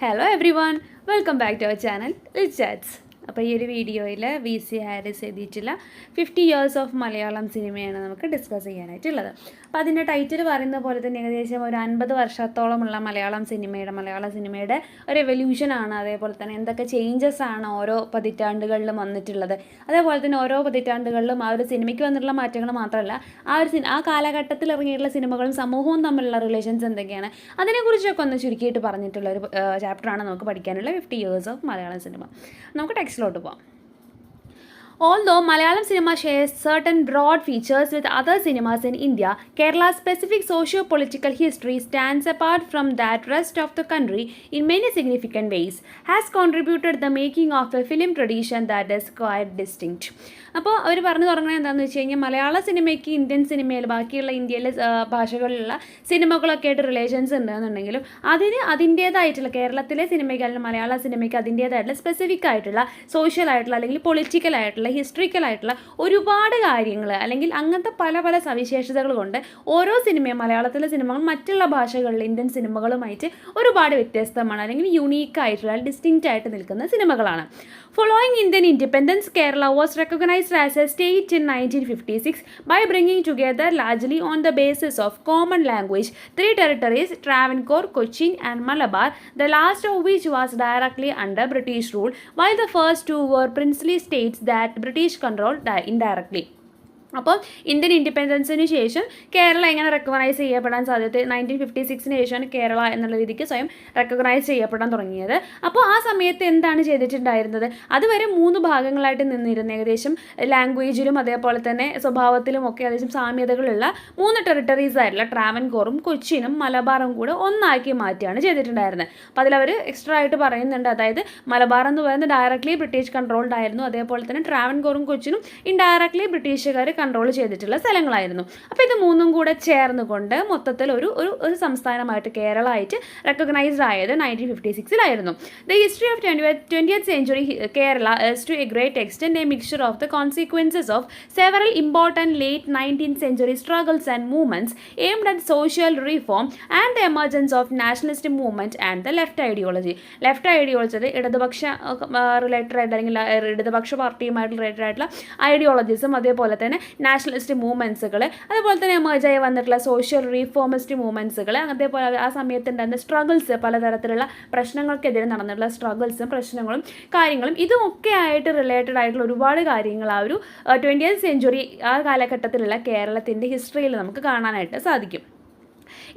Hello everyone, welcome back to our channel, Let's Chats. അപ്പോൾ ഈ ഒരു വീഡിയോയിൽ VC ഹാരിസ് എഴുതിയിട്ടുള്ള 50 ഇയേഴ്സ് ഓഫ് മലയാളം സിനിമയാണ് നമുക്ക് ഡിസ്കസ് ചെയ്യാനായിട്ടുള്ളത്. അപ്പോൾ അതിൻ്റെ ടൈറ്റിൽ പറയുന്ന പോലെ തന്നെ ഏകദേശം ഒരു 50 വർഷത്തോളമുള്ള മലയാള സിനിമയുടെ ഒരു എവല്യൂഷനാണ്. അതേപോലെ തന്നെ എന്തൊക്കെ ചേഞ്ചസ് ആണ് ഓരോ പതിറ്റാണ്ടുകളിലും വന്നിട്ടുള്ളത്. അതേപോലെ തന്നെ ഓരോ പതിറ്റാണ്ടുകളിലും ആ ഒരു സിനിമയ്ക്ക് വന്നിട്ടുള്ള മാറ്റങ്ങൾ മാത്രമല്ല, ആ കാലഘട്ടത്തിൽ ഇറങ്ങിയിട്ടുള്ള സിനിമകളും സമൂഹവും തമ്മിലുള്ള റിലേഷൻസ് എന്തൊക്കെയാണ്, അതിനെക്കുറിച്ചൊക്കെ ഒന്ന് ചുരുക്കിയിട്ട് പറഞ്ഞിട്ടുള്ള ഒരു ചാപ്റ്ററാണ് നമുക്ക് പഠിക്കാനുള്ള 50 ഇയേഴ്സ് ഓഫ് മലയാളം സിനിമ. നമുക്ക് ടെക്സ്റ്റിലോട്ട് പോകാം. Although Malayalam cinema shares certain broad features with other cinemas in India, Kerala's specific socio-political history stands apart from that rest of the country in many significant ways, has contributed the making of a film tradition that is quite distinct. അപ്പോൾ അവർ പറഞ്ഞു തുടങ്ങുന്നത് എന്താണെന്ന് വെച്ച് കഴിഞ്ഞാൽ, മലയാള സിനിമയ്ക്ക് Indian സിനിമയിൽ ബാക്കിയുള്ള ഇന്ത്യയിലെ ഭാഷകളിലുള്ള സിനിമകളൊക്കെ ആയിട്ട് റിലേഷൻസ് ഉണ്ടെന്നുണ്ടെങ്കിലും അതിൻ്റേതായിട്ടുള്ള കേരളത്തിലെ സിനിമയ്ക്ക് അല്ലെങ്കിൽ മലയാള സിനിമയ്ക്ക് അതിൻ്റേതായിട്ടുള്ള സ്പെസിഫിക് ആയിട്ടുള്ള സോഷ്യൽ ആയിട്ടുള്ള അല്ലെങ്കിൽ പൊളിറ്റിക്കൽ ആയിട്ടുള്ള ഹിസ്റ്ററിക്കൽ ആയിട്ടുള്ള ഒരുപാട് കാര്യങ്ങൾ അല്ലെങ്കിൽ അങ്ങനത്തെ പല സവിശേഷതകൾ കൊണ്ട് ഓരോ സിനിമയും മലയാളത്തിലെ സിനിമകൾ മറ്റുള്ള ഭാഷകളിൽ ഇന്ത്യൻ സിനിമകളുമായിട്ട് ഒരുപാട് വ്യത്യസ്തമാണ് അല്ലെങ്കിൽ യുണീക്ക് ആയിട്ടുള്ള ഡിസ്റ്റിങ്ക്റ്റ് ആയിട്ട് നിൽക്കുന്ന സിനിമകളാണ്. Following Indian independence, Kerala was recognized as a state in 1956 by bringing together, largely on the basis of common language, 3 territories, Travancore, Cochin and Malabar, the last of which was directly under British rule, while the first 2 were princely states that British controlled indirectly. അപ്പോൾ Indian ഇൻഡിപെൻഡൻസിന് ശേഷം കേരള എങ്ങനെ recognise ചെയ്യപ്പെടാൻ സാധ്യത 1956 ശേഷമാണ് കേരള എന്നുള്ള രീതിക്ക് സ്വയം recognise ചെയ്യപ്പെടാൻ തുടങ്ങിയത്. അപ്പോൾ ആ സമയത്ത് എന്താണ് ചെയ്തിട്ടുണ്ടായിരുന്നത്, അതുവരെ 3 ഭാഗങ്ങളായിട്ട് നിന്നിരുന്ന ഏകദേശം ലാംഗ്വേജിലും അതേപോലെ തന്നെ സ്വഭാവത്തിലും ഒക്കെ ഏകദേശം സാമ്യതകളുള്ള 3 ടെറിട്ടറീസ് ആയിട്ടുള്ള ട്രാവൻകോറും കൊച്ചിനും മലബാറും കൂടെ ഒന്നാക്കി മാറ്റിയാണ് ചെയ്തിട്ടുണ്ടായിരുന്നത്. അപ്പോൾ അതിലവർ എക്സ്ട്രാ ആയിട്ട് പറയുന്നുണ്ട്, അതായത് മലബാർ എന്ന് പറയുന്നത് ഡയറക്റ്റ്ലി ബ്രിട്ടീഷ് കൺട്രോൾഡ് ആയിരുന്നു, അതേപോലെ തന്നെ ട്രാവൻകോറും കൊച്ചിനും ഇൻഡയറക്റ്റ്ലി ബ്രിട്ടീഷുകാർ കൺട്രോൾ ചെയ്തിട്ടുള്ള സ്ഥലങ്ങളായിരുന്നു. അപ്പോൾ ഇത് 3 കൂടെ ചേർന്നുകൊണ്ട് മൊത്തത്തിൽ ഒരു സംസ്ഥാനമായിട്ട് കേരള ആയിട്ട് റെക്കഗ്നൈസ്ഡ് ആയത് 1956 the history of 20th century Kerala is to a great extent a mixture of the consequences of several important late 19th century struggles and movements aimed at social reform and the emergence of nationalist movement and the left ideology. Left ideology ഇടതുപക്ഷ related ആയിട്ട് അല്ലെങ്കിൽ ഇടതുപക്ഷ പാർട്ടിയുമായിട്ട് related ആയിട്ടുള്ള ഐഡിയോളജീസും അതേപോലെ തന്നെ nationalist മൂവ്മെൻറ്റ്സുകൾ, അതുപോലെ തന്നെ എമേർജായി വന്നിട്ടുള്ള സോഷ്യൽ റീഫോമിസ്റ്റ് മൂവ്മെൻറ്റ്സുകൾ, അതേപോലെ ആ സമയത്തുണ്ടായിരുന്ന സ്ട്രഗിൾസ്, പലതരത്തിലുള്ള പ്രശ്നങ്ങൾക്കെതിരെ നടന്നിട്ടുള്ള സ്ട്രഗിൾസും പ്രശ്നങ്ങളും കാര്യങ്ങളും ഇതുമൊക്കെ ആയിട്ട് റിലേറ്റഡ് ആയിട്ടുള്ള ഒരുപാട് കാര്യങ്ങൾ ആ ഒരു 20th century ആ കാലഘട്ടത്തിലുള്ള കേരളത്തിൻ്റെ ഹിസ്റ്ററിയിൽ നമുക്ക് കാണാനായിട്ട് സാധിക്കും.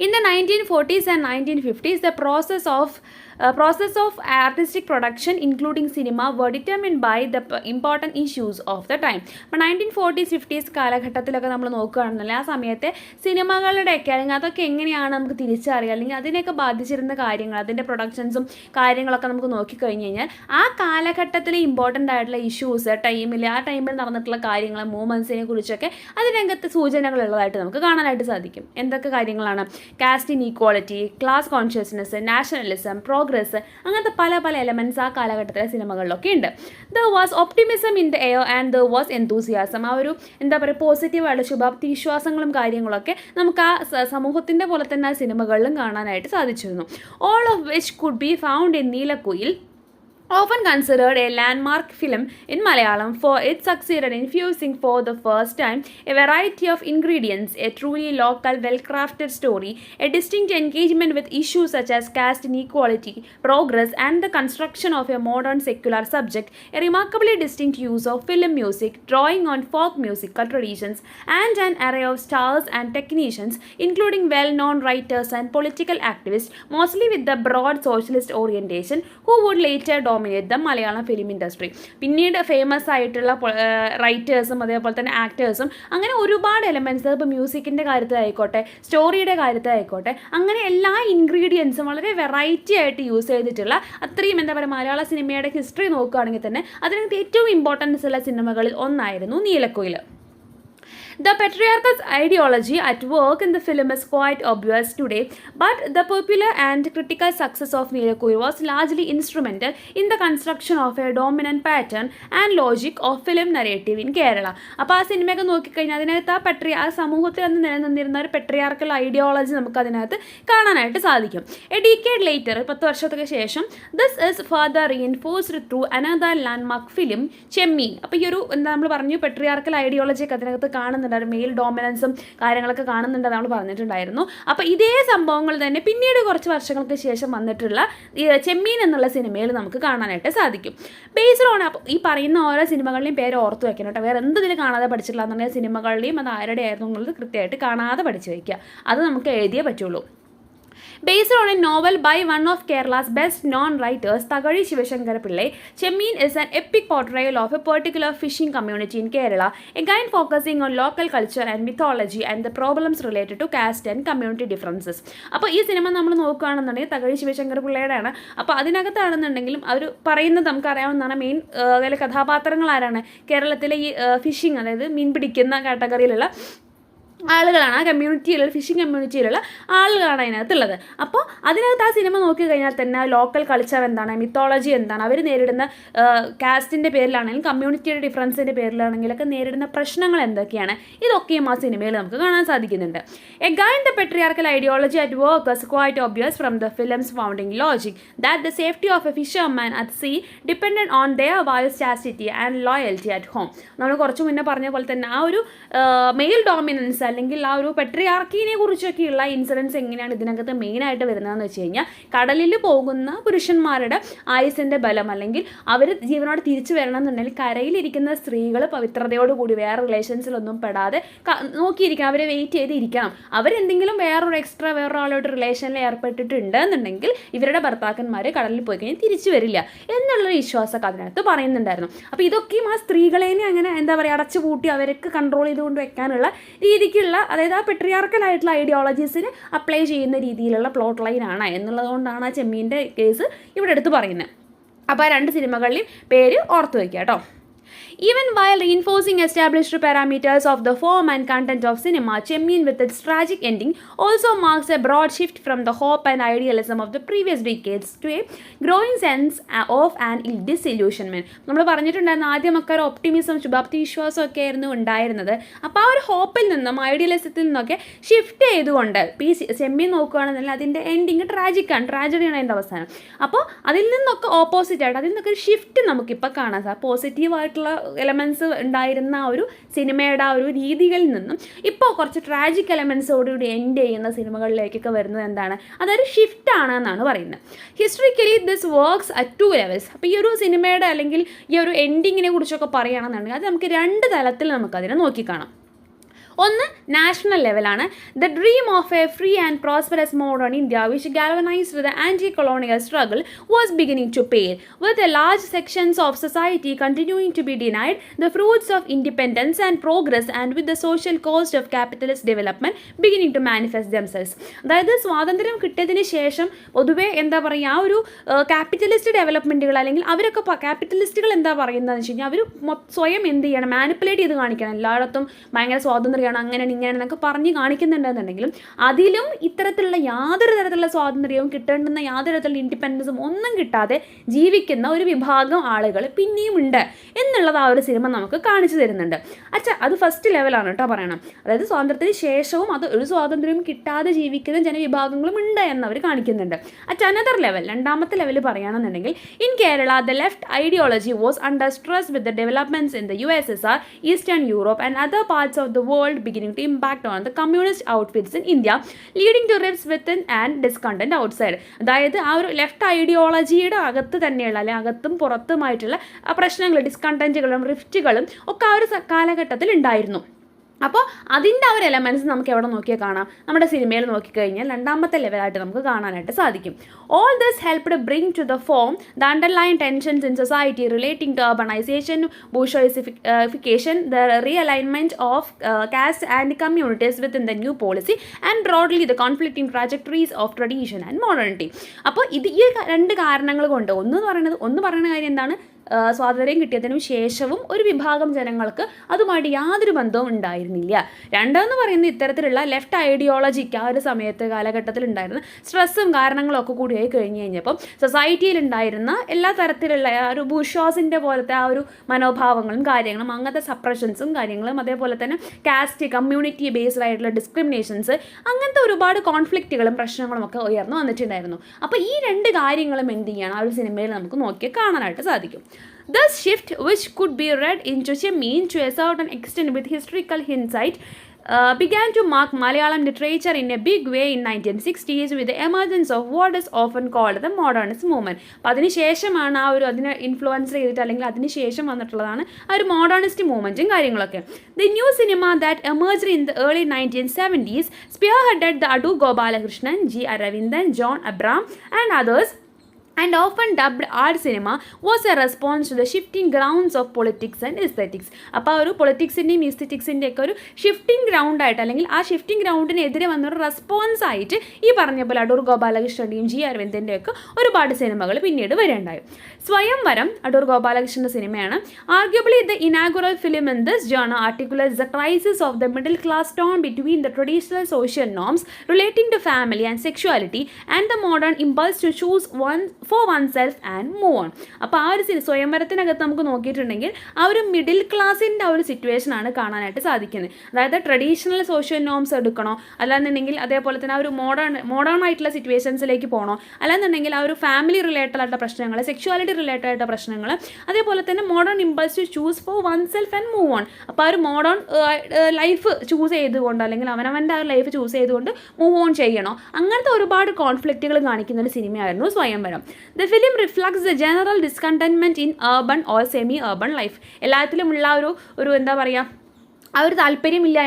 In the 1940s and 1950s, the process of artistic production, including cinema, were determined by the important issues of the time. അപ്പോൾ 1940s 50s കാലഘട്ടത്തിലൊക്കെ നമ്മൾ നോക്കുകയാണെന്നല്ലേ, ആ സമയത്തെ സിനിമകളുടെയൊക്കെ അല്ലെങ്കിൽ അതൊക്കെ എങ്ങനെയാണ് നമുക്ക് തിരിച്ചറിയുക അല്ലെങ്കിൽ അതിനെയൊക്കെ ബാധിച്ചിരുന്ന കാര്യങ്ങൾ, അതിൻ്റെ പ്രൊഡക്ഷൻസും കാര്യങ്ങളൊക്കെ നമുക്ക് നോക്കിക്കഴിഞ്ഞ് കഴിഞ്ഞാൽ ആ കാലഘട്ടത്തിലെ ഇമ്പോർട്ടൻ്റ് ആയിട്ടുള്ള ഇഷ്യൂസ് ആ ടൈമിൽ നടന്നിട്ടുള്ള കാര്യങ്ങൾ, മൂവ്മെൻറ്റ്സിനെ കുറിച്ചൊക്കെ അതിനകത്ത് സൂചനകളുള്ളതായിട്ട് നമുക്ക് കാണാനായിട്ട് സാധിക്കും. എന്തൊക്കെ കാര്യങ്ങളാണ്? Caste inequality, class consciousness, nationalism, progress, അങ്ങനത്തെ പല എലമെൻറ്റ്സ് ആ കാലഘട്ടത്തിലെ സിനിമകളിലൊക്കെ ഉണ്ട്. There was optimism in the air and there was enthusiasm. ആ ഒരു എന്താ പറയുക പോസിറ്റീവായിട്ടുള്ള ശുഭാപ്തി വിശ്വാസങ്ങളും കാര്യങ്ങളൊക്കെ നമുക്ക് ആ സമൂഹത്തിൻ്റെ പോലെ തന്നെ ആ സിനിമകളിലും കാണാനായിട്ട് സാധിച്ചിരുന്നു. All of which could be found in Neelakuyil, often considered a landmark film in Malayalam, for it succeeded in fusing for the first time a variety of ingredients, a truly local, well-crafted story, a distinct engagement with issues such as caste inequality, progress, and the construction of a modern secular subject, a remarkably distinct use of film music, drawing on folk musical traditions, and an array of stars and technicians, including well-known writers and political activists, mostly with the broad socialist orientation, who would later dominate the Malayalam film industry. പിന്നീട് famous ആയിട്ടുള്ള റൈറ്റേഴ്സും അതേപോലെ തന്നെ ആക്ടേഴ്സും അങ്ങനെ ഒരുപാട് elements, ഇപ്പോൾ മ്യൂസിക്കിൻ്റെ കാര്യത്തിലായിക്കോട്ടെ സ്റ്റോറിയുടെ കാര്യത്തിലായിക്കോട്ടെ, അങ്ങനെ എല്ലാ ഇൻഗ്രീഡിയൻസും വളരെ വെറൈറ്റി ആയിട്ട് യൂസ് ചെയ്തിട്ടുള്ള അത്രയും എന്താ പറയുക മലയാള സിനിമയുടെ ഹിസ്റ്ററി നോക്കുകയാണെങ്കിൽ തന്നെ അതിനകത്ത് ഏറ്റവും ഇമ്പോർട്ടൻസ് ഉള്ള സിനിമകളിൽ ഒന്നായിരുന്നു Neelakuyil. The patriarchal ideology at work in the film is quite obvious today, but the popular and critical success of Neelakuri was largely instrumental in the construction of a dominant pattern and logic of film narrative in Kerala. അപ്പോൾ ആ സിനിമയൊക്കെ നോക്കിക്കഴിഞ്ഞാൽ അതിനകത്ത് ആ സമൂഹത്തിൽ അന്ന് നിലനിന്നിരുന്ന ഒരു പെട്രിയാർക്കൽ ഐഡിയോളജി നമുക്ക് അതിനകത്ത് കാണാനായിട്ട് സാധിക്കും. എ ഡീക്കേഡ് ലേറ്റർ 10 വർഷത്തിന് ശേഷം this is further reinforced through another landmark film ചെമ്മീൻ. അപ്പോൾ ഈ ഒരു എന്താ നമ്മൾ പറഞ്ഞു പെട്രിയാർക്കൽ ഐഡിയോളജിയൊക്കെ അതിനകത്ത് കാണുന്നുണ്ട്, മെയിൽ ഡോമിനൻസും കാര്യങ്ങളൊക്കെ കാണുന്നുണ്ട് നമ്മൾ പറഞ്ഞിട്ടുണ്ടായിരുന്നു. അപ്പോൾ ഇതേ സംഭവങ്ങൾ തന്നെ പിന്നീട് കുറച്ച് വർഷങ്ങൾക്ക് ശേഷം വന്നിട്ടുള്ള ചെമ്മീൻ എന്നുള്ള സിനിമയിൽ നമുക്ക് കാണാനായിട്ട് സാധിക്കും. ബേസ്ഡ് ഓൺ ഈ പറയുന്ന ഓരോ സിനിമകളുടെയും പേര് ഓർത്ത് വെക്കണം കേട്ടോ. വേറെ എന്തിൽ കാണാതെ പഠിച്ചിട്ടില്ല എന്നുണ്ടെങ്കിൽ സിനിമകളുടെയും അത് ആരുടെ ആയിരുന്നു എന്നുള്ളത് കൃത്യമായിട്ട് കാണാതെ പഠിച്ചു വയ്ക്കുക. അത് നമുക്ക് എഴുതിയേ പറ്റുള്ളൂ. Based on a novel by one of Kerala's best known writers, Thagazhi Shivashankara Pillai, Chemmeen is an epic portrayal of a particular fishing community in Kerala, again focusing on local culture and mythology and the problems related to caste and community differences. അപ്പോൾ ഈ cinema നമ്മൾ നോക്കുകയാണെന്നുണ്ടെങ്കിൽ തകഴി ശിവശങ്കർ പിള്ളയുടെയാണ്. അപ്പോൾ അതിനകത്താണെന്നുണ്ടെങ്കിലും അവർ പറയുന്നത് നമുക്കറിയാവുന്നതാണ് main കഥാപാത്രങ്ങൾ ആരാണ്, കേരളത്തിലെ ഈ ഫിഷിംഗ് അതായത് മീൻ പിടിക്കുന്ന കാറ്റഗറിയിലുള്ള ആളുകളാണ്, ആ കമ്മ്യൂണിറ്റിയിലുള്ള ഫിഷിംഗ് കമ്മ്യൂണിറ്റിയിലുള്ള ആളുകളാണ് അതിനകത്തുള്ളത്. അപ്പോൾ അതിനകത്ത് ആ സിനിമ നോക്കി കഴിഞ്ഞാൽ തന്നെ ലോക്കൽ കൾച്ചർ എന്താണ്, മിത്തോളജി എന്താണ്, അവർ നേരിടുന്ന കാസ്റ്റിൻ്റെ പേരിലാണെങ്കിലും കമ്മ്യൂണിറ്റിയുടെ ഡിഫറൻസിൻ്റെ പേരിലാണെങ്കിലൊക്കെ നേരിടുന്ന പ്രശ്നങ്ങൾ എന്തൊക്കെയാണ്, ഇതൊക്കെയും ആ സിനിമയിൽ നമുക്ക് കാണാൻ സാധിക്കുന്നുണ്ട്. Again, the patriarchal ideology at work is quite obvious from the film's founding logic that the safety of a fisherman at sea depended on their wife's chastity and loyalty at home. നമ്മൾ കുറച്ച് മുന്നേ പറഞ്ഞ പോലെ തന്നെ ആ ഒരു mail dominance അല്ലെങ്കിൽ ആ ഒരു പെട്രിയാർക്കിനെ കുറിച്ചൊക്കെയുള്ള ഇൻസിഡൻസ് എങ്ങനെയാണ് ഇതിനകത്ത് മെയിനായിട്ട് വരുന്നതെന്ന് വെച്ച് കഴിഞ്ഞാൽ കടലിൽ പോകുന്ന പുരുഷന്മാരുടെ ആയുസിൻ്റെ ബലം അല്ലെങ്കിൽ അവർ ജീവനോട് തിരിച്ചു വരണം എന്നുണ്ടെങ്കിൽ കരയിലിരിക്കുന്ന സ്ത്രീകൾ പവിത്രതയോടുകൂടി വേറെ റിലേഷൻസിലൊന്നും പെടാതെ നോക്കിയിരിക്കണം, അവരെ വെയിറ്റ് ചെയ്തിരിക്കണം. അവരെന്തെങ്കിലും വേറൊരാളോട് റിലേഷനിൽ ഏർപ്പെട്ടിട്ടുണ്ട് എന്നുണ്ടെങ്കിൽ ഇവരുടെ ഭർത്താക്കന്മാർ കടലിൽ പോയി കഴിഞ്ഞാൽ തിരിച്ചു വരില്ല എന്നുള്ളൊരു വിശ്വാസമൊക്കെ അതിനകത്ത് പറയുന്നുണ്ടായിരുന്നു. അപ്പോൾ ഇതൊക്കെയും ആ സ്ത്രീകളെ അങ്ങനെ എന്താ പറയുക അടച്ചുപൂട്ടി അവർക്ക് കൺട്രോൾ ചെയ്തുകൊണ്ട് വെക്കാനുള്ള രീതിക്കുള്ള അതായത് ആ പെട്രിയാർക്കലായിട്ടുള്ള ഐഡിയോളജീസിന് അപ്ലൈ ചെയ്യുന്ന രീതിയിലുള്ള പ്ലോട്ട് ലൈനാണ് എന്നുള്ളതുകൊണ്ടാണ് ആ ചെമ്മീൻ്റെ കേസ് ഇവിടെ എടുത്ത് പറയുന്നത്. അപ്പോൾ ആ രണ്ട് സിനിമകളിലും പേര് ഓർത്ത് വയ്ക്കുക കേട്ടോ. Even while reinforcing established parameters of the form and content of cinema, Chemmeen with its tragic ending also marks a broad shift from the hope and idealism of the previous decades to a growing sense of an disillusionment. നമ്മൾ പറഞ്ഞിട്ടുണ്ടായിരുന്നു ആദ്യമൊക്കെ ഒരു optimism ശുഭാപ്തി വിശ്വാസം ഒക്കെ ആയിരുന്നു ഉണ്ടായിരുന്നത്. അപ്പോൾ ആ ഒരു ഹോപ്പിൽ നിന്നും ഐഡിയലിസത്തിൽ നിന്നൊക്കെ ഷിഫ്റ്റ് ചെയ്തുകൊണ്ട് ഈ ചെമ്മീൻ നോക്കുകയാണെന്നുണ്ടെങ്കിൽ അതിൻ്റെ എൻഡിങ് ട്രാജഡിയാണ് അതിൻ്റെ അവസാനം. അപ്പോൾ അതിൽ നിന്നൊക്കെ ഓപ്പോസിറ്റായിട്ട് അതിൽ നിന്നൊക്കെ ഒരു ഷിഫ്റ്റ് നമുക്കിപ്പോൾ കാണാൻ സാധിക്കും. പോസിറ്റീവായിട്ടുള്ള എലമെൻറ്റ്സ് ഉണ്ടായിരുന്ന ആ ഒരു സിനിമയുടെ ആ ഒരു രീതികളിൽ നിന്നും ഇപ്പോൾ കുറച്ച് ട്രാജിക് എലമെൻറ്റ്സോടുകൂടി എൻഡ് ചെയ്യുന്ന സിനിമകളിലേക്കൊക്കെ വരുന്നത് എന്താണ്, അതൊരു ഷിഫ്റ്റ് ആണ് എന്നാണ് പറയുന്നത്. ഹിസ്റ്ററിക്കലി ദിസ് വർക്ക്സ് അറ്റ് 2 ലെവൽസ്. അപ്പോൾ ഈ ഒരു സിനിമയുടെ അല്ലെങ്കിൽ ഈ ഒരു എൻഡിങ്ങിനെ കുറിച്ചൊക്കെ പറയുകയാണെന്നുണ്ടെങ്കിൽ അത് നമുക്ക് 2 തലത്തിൽ നമുക്കതിനെ നോക്കിക്കാണാം. ഒന്ന് നാഷണൽ ലെവലാണ്. The dream of a free and prosperous modern India which galvanised the anti colonial struggle was beginning to pale with a large sections of society continuing to be denied the fruits of independence and progress and with the social cost of capitalist development beginning to manifest themselves. അതായത് സ്വാതന്ത്ര്യം കിട്ടിയതിന് ശേഷം പൊതുവേ എന്താ പറയുക ആ ഒരു capitalist ഡെവലപ്മെൻറ്റുകൾ അല്ലെങ്കിൽ അവരൊക്കെ ക്യാപിറ്റലിസ്റ്റുകൾ എന്താ പറയുന്നതെന്ന് വെച്ച് കഴിഞ്ഞാൽ അവർ സ്വയം എന്ത് ചെയ്യണം, മാനിപ്പുലേറ്റ് ചെയ്ത് കാണിക്കണം, എല്ലായിടത്തും ഭയങ്കര സ്വാതന്ത്ര്യം അങ്ങനെയാണ് ഇങ്ങനെയാണെന്നൊക്കെ പറഞ്ഞ് കാണിക്കുന്നുണ്ടെന്നുണ്ടെങ്കിലും അതിലും ഇത്തരത്തിലുള്ള യാതൊരു തരത്തിലുള്ള സ്വാതന്ത്ര്യവും കിട്ടേണ്ടുന്ന യാതൊരു തരത്തിലുള്ള ഇൻഡിപെൻഡൻസും ഒന്നും കിട്ടാതെ ജീവിക്കുന്ന ഒരു വിഭാഗം ആളുകൾ പിന്നെയും ഉണ്ട് എന്നുള്ളത് ആ ഒരു സിനിമ നമുക്ക് കാണിച്ചു തരുന്നുണ്ട്. അത് ഫസ്റ്റ് ലെവലാണ് കേട്ടോ പറയണം. അതായത് സ്വാതന്ത്ര്യത്തിന് ശേഷവും അത് ഒരു സ്വാതന്ത്ര്യവും കിട്ടാതെ ജീവിക്കുന്ന ജനവിഭാഗങ്ങളും ഉണ്ട് എന്നവർ കാണിക്കുന്നുണ്ട്. അനദർ ലെവൽ, രണ്ടാമത്തെ ലെവൽ പറയുകയാണെന്നുണ്ടെങ്കിൽ in Kerala the left ideology was under stress with the developments in the USSR, eastern Europe and other parts of the world beginning to impact on the communist outfits in India, leading to rifts within and discontent outside. അതായത് ആ ഒരു left ഐഡിയോളജിയുടെ അകത്ത് തന്നെയുള്ള അല്ലെങ്കിൽ അകത്തും പുറത്തുമായിട്ടുള്ള പ്രശ്നങ്ങൾ, ഡിസ്കണ്ടൻറ്റുകളും റിഫ്റ്റുകളും ഒക്കെ ആ ഒരു കാലഘട്ടത്തിൽ ഉണ്ടായിരുന്നു. അപ്പോൾ അതിൻ്റെ ആ ഒരു എലമെൻറ്റ്സ് നമുക്ക് എവിടെ നോക്കിയാൽ കാണാം, നമ്മുടെ സിനിമയിൽ നോക്കിക്കഴിഞ്ഞാൽ രണ്ടാമത്തെ ലെവലായിട്ട് നമുക്ക് കാണാനായിട്ട് സാധിക്കും. All this helped bring to the fore the underlying tensions in society relating to urbanisation, bourgeoisification, the realignment of caste and communities within the new policy and broadly the conflicting trajectories of tradition and modernity. അപ്പോൾ ഈ 2 കാരണങ്ങൾ കൊണ്ട് ഒന്ന് പറയുന്ന കാര്യം എന്താണ്, സ്വാതന്ത്ര്യം കിട്ടിയതിനും ശേഷവും ഒരു വിഭാഗം ജനങ്ങൾക്ക് അതുമായിട്ട് യാതൊരു ബന്ധവും ഉണ്ടായിരുന്നില്ല. രണ്ടെന്ന് പറയുന്നത് ഇത്തരത്തിലുള്ള ലെഫ്റ്റ് ഐഡിയോളജിക്ക് ആ ഒരു സമയത്ത് കാലഘട്ടത്തിൽ ഉണ്ടായിരുന്ന സ്ട്രെസ്സും കാരണങ്ങളും ഒക്കെ കൂടിയായി കഴിഞ്ഞ് കഴിഞ്ഞപ്പം സൊസൈറ്റിയിൽ ഉണ്ടായിരുന്ന എല്ലാ തരത്തിലുള്ള ആ ഒരു ബൂർഷ്വാസിൻ്റെ പോലത്തെ ആ ഒരു മനോഭാവങ്ങളും കാര്യങ്ങളും അങ്ങനത്തെ സപ്രഷൻസും കാര്യങ്ങളും അതേപോലെ തന്നെ കാസ്റ്റ് കമ്മ്യൂണിറ്റി ബേസ്ഡ് ആയിട്ടുള്ള ഡിസ്ക്രിമിനേഷൻസ് അങ്ങനത്തെ ഒരുപാട് കോൺഫ്ലിക്റ്റുകളും പ്രശ്നങ്ങളും ഒക്കെ ഉയർന്നു വന്നിട്ടുണ്ടായിരുന്നു. അപ്പോൾ ഈ രണ്ട് കാര്യങ്ങളും എന്ത് ചെയ്യണം ആ ഒരു സിനിമയിൽ നമുക്ക് നോക്കി കാണാനായിട്ട് സാധിക്കും. This shift, which could be read into mean to a certain extent with historical insight, began to mark Malayalam literature in a big way in 1960s with the emergence of what is often called the modernist movement. അപ്പോൾ അതിനുശേഷമാണ് ആ ഒരു അതിനെ influence ചെയ്തിട്ട് അല്ലെങ്കിൽ അതിനുശേഷം വന്നിട്ടുള്ളതാണ് ആ ഒരു മോഡേണിസ്റ്റ് മൂവ്മെൻറ്റും കാര്യങ്ങളൊക്കെ. The new cinema that emerged in the early 1970s spearheaded the Adu Gopalakrishnan, G. Aravindan, John Abram and others, and often dubbed art cinema, was a response to the shifting grounds of politics and aesthetics. അപ്പോൾ ആ ഒരു പൊളിറ്റിക്സിൻ്റെയും ഇസ്തറ്റിക്സിൻ്റെ ഒക്കെ ഒരു shifting ഗ്രൗണ്ടായിട്ട് അല്ലെങ്കിൽ ആ shifting ഗ്രൗണ്ടിനെതിരെ വന്നൊരു response ആയിട്ട് ഈ പറഞ്ഞ പോലെ അടൂർ ഗോപാലകൃഷ്ണൻ്റെയും ജി അരവിന്ദൻ്റെയും ഒക്കെ ഒരുപാട് സിനിമകൾ പിന്നീട് വരേണ്ടായി. സ്വയംവരം അടൂർ ഗോപാലകൃഷ്ണൻ്റെ സിനിമയാണ്. Arguably the inaugural film in this genre articulates the crisis of the middle class torn between the traditional social norms relating to family and sexuality and the modern impulse to choose for oneself and move on. അപ്പോൾ ആ ഒരു സ്വയംവരത്തിനകത്ത് നമുക്ക് നോക്കിയിട്ടുണ്ടെങ്കിൽ ആ ഒരു middle ക്ലാസിൻ്റെ ആ ഒരു സിറ്റുവേഷനാണ് കാണാനായിട്ട് സാധിക്കുന്നത്. അതായത് ട്രഡീഷണൽ സോഷ്യൽ നോംസ് എടുക്കണോ അല്ലാന്നുണ്ടെങ്കിൽ അതേപോലെ തന്നെ ആ ഒരു മോഡേൺ ആയിട്ടുള്ള സിറ്റുവേഷൻസിലേക്ക് പോകണോ അല്ലാന്നുണ്ടെങ്കിൽ ആ ഒരു ഫാമിലി റിലേറ്റഡ് ആയിട്ടുള്ള പ്രശ്നങ്ങൾ സെക്ഷുവാലിറ്റി റിലേറ്റഡ് ആയിട്ടുള്ള പ്രശ്നങ്ങൾ അതേപോലെ തന്നെ modern impulse to choose for oneself and move on. അപ്പോൾ ആ ഒരു മോഡേൺ ലൈഫ് ചൂസ് ചെയ്തുകൊണ്ട് അല്ലെങ്കിൽ അവനവൻ്റെ ആ ഒരു ലൈഫ് ചൂസ് ചെയ്തുകൊണ്ട് മൂവ് ഓൺ ചെയ്യണോ അങ്ങനത്തെ ഒരുപാട് കോൺഫ്ലിക്റ്റുകൾ കാണിക്കുന്ന ഒരു സിനിമയായിരുന്നു സ്വയംവരം. The film reflects the general discontentment in urban or semi-urban life. എല്ലാത്തിലുമുള്ള ഒരു എന്താ പറയുക ആ ഒരു താല്പര്യമില്ല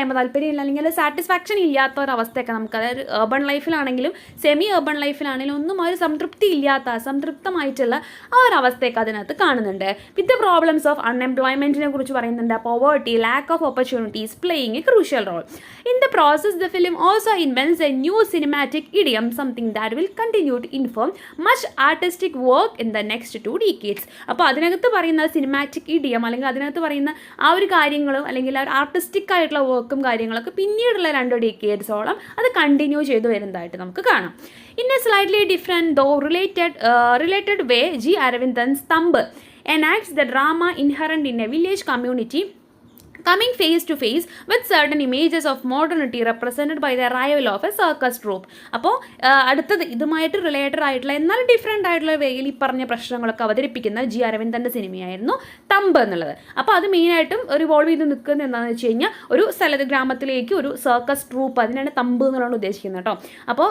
അല്ലെങ്കിൽ സാറ്റിസ്ഫാക്ഷൻ ഇല്ലാത്ത ഒരവസ്ഥയൊക്കെ നമുക്ക് അതായത് ഏർബൺ ലൈഫിലാണെങ്കിലും സെമി ഏർബൺ ലൈഫിലാണെങ്കിലും ഒന്നും ആ ഒരു സംതൃപ്തി ഇല്ലാത്ത അസംതൃപ്തമായിട്ടുള്ള ആ ഒരു അവസ്ഥയൊക്കെ അതിനകത്ത് കാണുന്നുണ്ട്. വിത്ത് ദ പ്രോബ്ലംസ് ഓഫ് അൺഎംപ്ലോയ്മെൻറ്റിനെ കുറിച്ച് പറയുന്നുണ്ട്. Poverty, lack of opportunities playing a crucial role. In the process the film also invents a new cinematic idiom, something that will continue to inform much artistic work in the next 2 decades. അപ്പോൾ അതിനകത്ത് പറയുന്ന cinematic idiom അല്ലെങ്കിൽ അതിനകത്ത് പറയുന്ന ആ ഒരു കാര്യങ്ങളും അല്ലെങ്കിൽ ആ ഒരു ആർട്ടിസ്റ്റിക് ആയിട്ടുള്ള വർക്കും കാര്യങ്ങളൊക്കെ പിന്നീടുള്ള 2 decadesോളം അത് കണ്ടിന്യൂ ചെയ്തു വരുന്നതായിട്ട് നമുക്ക് കാണാം. In a slightly different though related way G Aravindan's Thampu enacts the drama inherent in a village community coming face to face with certain images of modernity represented by the arrival of a circus troupe. അപ്പോൾ അടുത്തത് ഇതുമായിട്ട് related ആയിട്ടുള്ള എന്നാൽ different ആയിട്ടുള്ള വേയിൽ ഈ പറഞ്ഞ പ്രശ്നങ്ങളൊക്കെ അവതരിപ്പിക്കുന്ന ജി അരവിന്ദൻ്റെ സിനിമയായിരുന്നു തമ്പ് എന്നുള്ളത്. അപ്പോൾ അത് മെയിനായിട്ടും റിവോൾവ് ചെയ്ത് നിൽക്കുന്നത് എന്താണെന്ന് വെച്ച് കഴിഞ്ഞാൽ ഒരു സ്ഥലത്ത് ഗ്രാമത്തിലേക്ക് ഒരു സർക്കസ് ട്രൂപ്പ്, അതിനാണ് തമ്പ് എന്നുള്ളതാണ് ഉദ്ദേശിക്കുന്നത് കേട്ടോ. അപ്പോൾ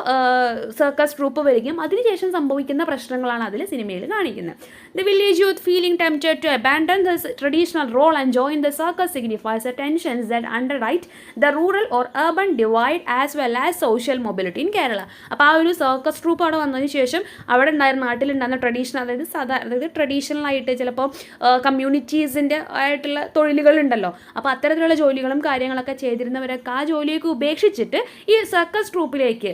സർക്കസ് ട്രൂപ്പ് വരികയും അതിനുശേഷം സംഭവിക്കുന്ന പ്രശ്നങ്ങളാണ് അതിൽ സിനിമയിൽ കാണിക്കുന്നത്. The village youth feeling tempted to abandon the traditional role and join the circus signifies the tensions that underwrite the rural or urban divide as well as social mobility in Kerala. അപ്പോൾ ആ ഒരു circus troupe അവിടെ വന്നതിന് ശേഷം അവിടെ ഉണ്ടായിരുന്ന നാട്ടിലുണ്ടായിരുന്ന traditional അതായത് traditional ആയിട്ട് ചിലപ്പോൾ കമ്മ്യൂണിറ്റീസിൻ്റെ ആയിട്ടുള്ള തൊഴിലുകളുണ്ടല്ലോ. അപ്പോൾ അത്തരത്തിലുള്ള ജോലികളും കാര്യങ്ങളൊക്കെ ചെയ്തിരുന്നവരൊക്കെ ആ ജോലിയൊക്കെ ഉപേക്ഷിച്ചിട്ട് ഈ സർക്കസ് ട്രൂപ്പിലേക്ക്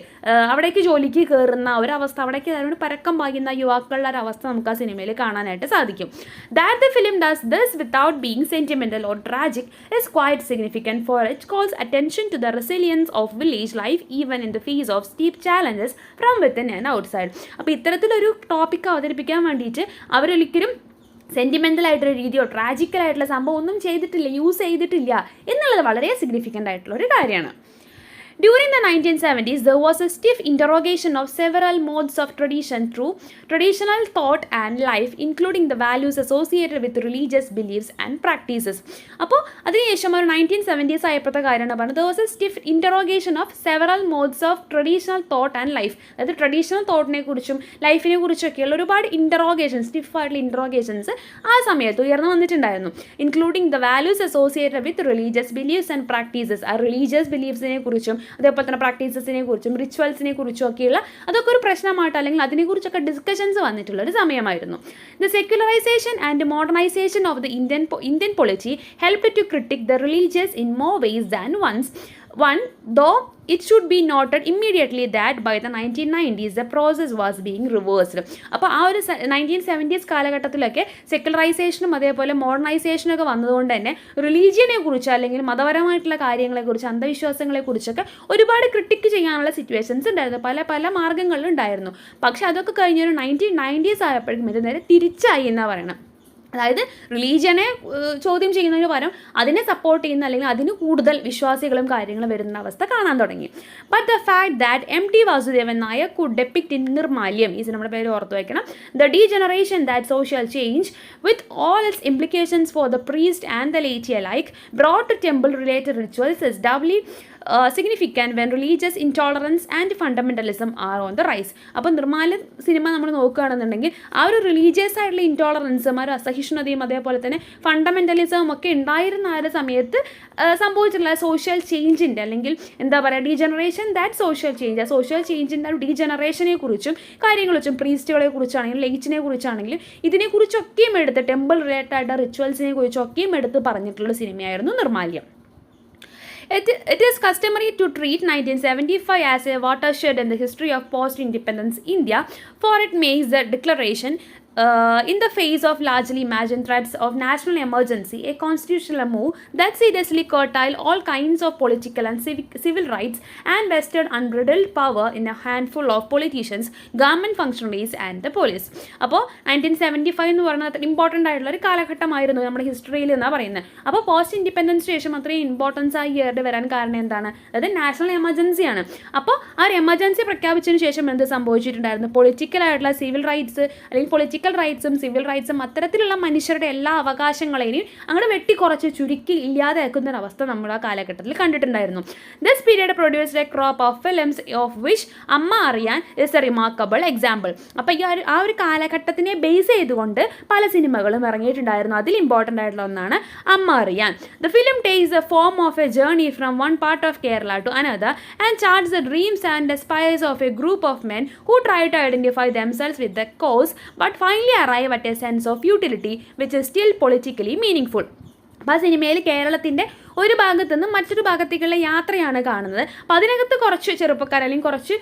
അവിടേക്ക് ജോലിക്ക് കയറുന്ന ഒരവസ്ഥ, അവിടേക്ക് അതിനോട് പരക്കം പാകുന്ന യുവാക്കളുടെ ഒരവസ്ഥ നമുക്ക് ആ സിനിമയിൽ കാണാനായിട്ട് സാധിക്കും. That the film does this without being sentimental or tragic is quite significant, for it calls attention to the resilience of village life even in the face of steep challenges from within and outside. അപ്പോൾ ഇത്തരത്തിലൊരു topic അവതരിപ്പിക്കാൻ വേണ്ടിയിട്ട് അവരൊരിക്കലും sentimental ആയിട്ടൊരു രീതിയോ ട്രാജിക്കലായിട്ടുള്ള സംഭവം ഒന്നും use ചെയ്തിട്ടില്ല എന്നുള്ളത് വളരെ സിഗ്നിഫിക്കൻ്റ് ആയിട്ടുള്ള ഒരു കാര്യമാണ്. During the 1970s, there was a stiff interrogation of several modes of traditional thought and life, including the values associated with religious beliefs and practices. അപ്പോൾ അതിനുശേഷം ഒരു 1970s ആയപ്പോഴത്തെ കാര്യമാണ് പറഞ്ഞത്. There was a stiff interrogation of several modes of traditional thought and life. അതായത് traditional തോട്ടിനെ കുറിച്ചും ലൈഫിനെ കുറിച്ചൊക്കെയുള്ള ഒരുപാട് സ്റ്റിഫായിട്ടുള്ള ഇൻറ്ററോഗേഷൻസ് ആ സമയത്ത് ഉയർന്നു വന്നിട്ടുണ്ടായിരുന്നു. Including the values associated with religious beliefs and practices. ആ റിലീജിയസ് ബിലീഫ്സിനെ കുറിച്ചും അതേപോലെ തന്നെ പ്രാക്ടീസസിനെ കുറിച്ചും റിച്വൽസിനെ കുറിച്ചും ഒക്കെയുള്ള അതൊക്കെ ഒരു പ്രശ്നമായിട്ട് അല്ലെങ്കിൽ അതിനെക്കുറിച്ചൊക്കെ ഡിസ്കഷൻസ് വന്നിട്ടുള്ള ഒരു സമയമായിരുന്നു. The secularisation and modernisation of the Indian polity helped to critique the religious in more ways than once. one, though it should be noted immediately that by the 1990s the process was being reversed. അപ്പോൾ ആ ഒരു 1970s കാലഘട്ടത്തിലൊക്കെ സെക്കുലറൈസേഷനും അതേപോലെ മോഡേണൈസേഷനും ഒക്കെ വന്നതുകൊണ്ട് തന്നെ റിലീജിയനെ കുറിച്ച് അല്ലെങ്കിൽ മതപരമായിട്ടുള്ള കാര്യങ്ങളെക്കുറിച്ച് അന്ധവിശ്വാസങ്ങളെക്കുറിച്ചൊക്കെ ഒരുപാട് ക്രിട്ടിക്ക് ചെയ്യാനുള്ള സിറ്റുവേഷൻസ് ഉണ്ടായിരുന്നു, പല പല മാർഗ്ഗങ്ങളിലും ഉണ്ടായിരുന്നു. പക്ഷെ അതൊക്കെ കഴിഞ്ഞൊരു 1990s ആയപ്പോഴേക്കും ഇത് നേരെ തിരിച്ചായി എന്നാണ് പറയണം. അതായത് റിലീജിയനെ ചോദ്യം ചെയ്യുന്നതിന് പകരം അതിനെ സപ്പോർട്ട് ചെയ്യുന്ന അല്ലെങ്കിൽ അതിന് കൂടുതൽ വിശ്വാസികളും കാര്യങ്ങളും വരുന്ന അവസ്ഥ കാണാൻ തുടങ്ങി. But the fact that M T Vasudevan Nair could depict in Nirmalyam, ഈ നമ്മുടെ പേര് ഓർത്ത് വയ്ക്കണം, the degeneration that social change with all its implications for the priest and the laity alike brought to temple related rituals is doubly significant when religious intolerance and fundamentalism are on the rise. അപ്പോൾ നിർമ്മാല്യ cinema നമ്മൾ നോക്കുകയാണെന്നുണ്ടെങ്കിൽ ആ ഒരു religious ആയിട്ടുള്ള ഇൻടോളറൻസും ആ ഒരു അസഹിഷ്ണുതയും അതേപോലെ തന്നെ ഫണ്ടമെൻ്റലിസവും ഒക്കെ ഉണ്ടായിരുന്ന ആ ഒരു സമയത്ത് സംഭവിച്ചിട്ടുള്ള സോഷ്യൽ ചേഞ്ചിൻ്റെ അല്ലെങ്കിൽ എന്താ പറയുക ഡീജനറേഷൻ ദാറ്റ് സോഷ്യൽ ചേഞ്ച്, ആ സോഷ്യൽ ചേഞ്ചിൻ്റെ ഒരു ഡീജനറേഷനെ കുറിച്ചും കാര്യങ്ങളെക്കുറിച്ചും പ്രീസ്റ്റുകളെ കുറിച്ചാണെങ്കിലും ലേറ്റിനെ കുറിച്ചാണെങ്കിലും ഇതിനെക്കുറിച്ചൊക്കെയും എടുത്ത് ടെമ്പിൾ റിലേറ്റഡ് ആയിട്ട് റിച്വൽസിനെ കുറിച്ചൊക്കെയും എടുത്ത് പറഞ്ഞിട്ടുള്ള സിനിമയായിരുന്നു Nirmalyam. It is customary to treat 1975 as a watershed in the history of post-independence India, for it makes the declaration in the face of largely imagined threats of national emergency a constitutional move that seriously curtailed all kinds of political and civil rights and vested unbridled power in a handful of politicians, government functionaries and the police. അപ്പോൾ 1975 എന്ന് പറഞ്ഞാൽ important ആയിട്ടുള്ള ഒരു കാലഘട്ടമായിരുന്നു നമ്മുടെ ഹിസ്റ്ററിയിൽ എന്നാണ് പറയുന്നത്. അപ്പോൾ പോസ്റ്റ് ഇൻഡിപെൻഡൻസ് ശേഷം അത്രയും ഇമ്പോർട്ടൻസ് ആയി ഇയറിൽ വരാൻ കാരണം എന്താണ്? അത് നാഷണൽ എമർജൻസിയാണ്. അപ്പോൾ ആ ഒരു എമർജൻസി പ്രഖ്യാപിച്ചതിന് ശേഷം എന്ത് സംഭവിച്ചിട്ടുണ്ടായിരുന്നു? പൊളിറ്റിക്കലായിട്ടുള്ള സിവിൽ റൈറ്റ്സ് അല്ലെങ്കിൽ പൊളിറ്റിക്കൽ റൈറ്റ്സും സിവിൽ റൈറ്റ്സും അത്തരത്തിലുള്ള മനുഷ്യരുടെ എല്ലാ അവകാശങ്ങളെയും അങ്ങനെ വെട്ടിക്കുറച്ച് ചുരുക്കി ഇല്ലാതാക്കുന്ന ഒരു അവസ്ഥ നമ്മൾ ആ കാലഘട്ടത്തിൽ കണ്ടിട്ടുണ്ടായിരുന്നു. This period produced A crop of films of which അമ്മ അറിയാൻ ഇസ് എ റിമാർക്കബിൾ എക്സാമ്പിൾ. അപ്പോൾ ഈ ആ ഒരു കാലഘട്ടത്തിനെ ബേസ് ചെയ്തുകൊണ്ട് പല സിനിമകളും ഇറങ്ങിയിട്ടുണ്ടായിരുന്നു. അതിൽ ഇമ്പോർട്ടൻ്റ് ആയിട്ടുള്ള ഒന്നാണ് Amma Ariyan. The film takes the form of a journey from one part of Kerala to another and charts the dreams and aspires of a group of men who try to identify themselves with the cause but finally arrive at a sense of utility which is still politically meaningful. അപ്പോൾ ആ സിനിമയിൽ കേരളത്തിൻ്റെ ഒരു ഭാഗത്തു നിന്നും മറ്റൊരു ഭാഗത്തേക്കുള്ള യാത്രയാണ് കാണുന്നത്. അപ്പോൾ അതിനകത്ത് കുറച്ച് ചെറുപ്പക്കാർ അല്ലെങ്കിൽ കുറച്ച്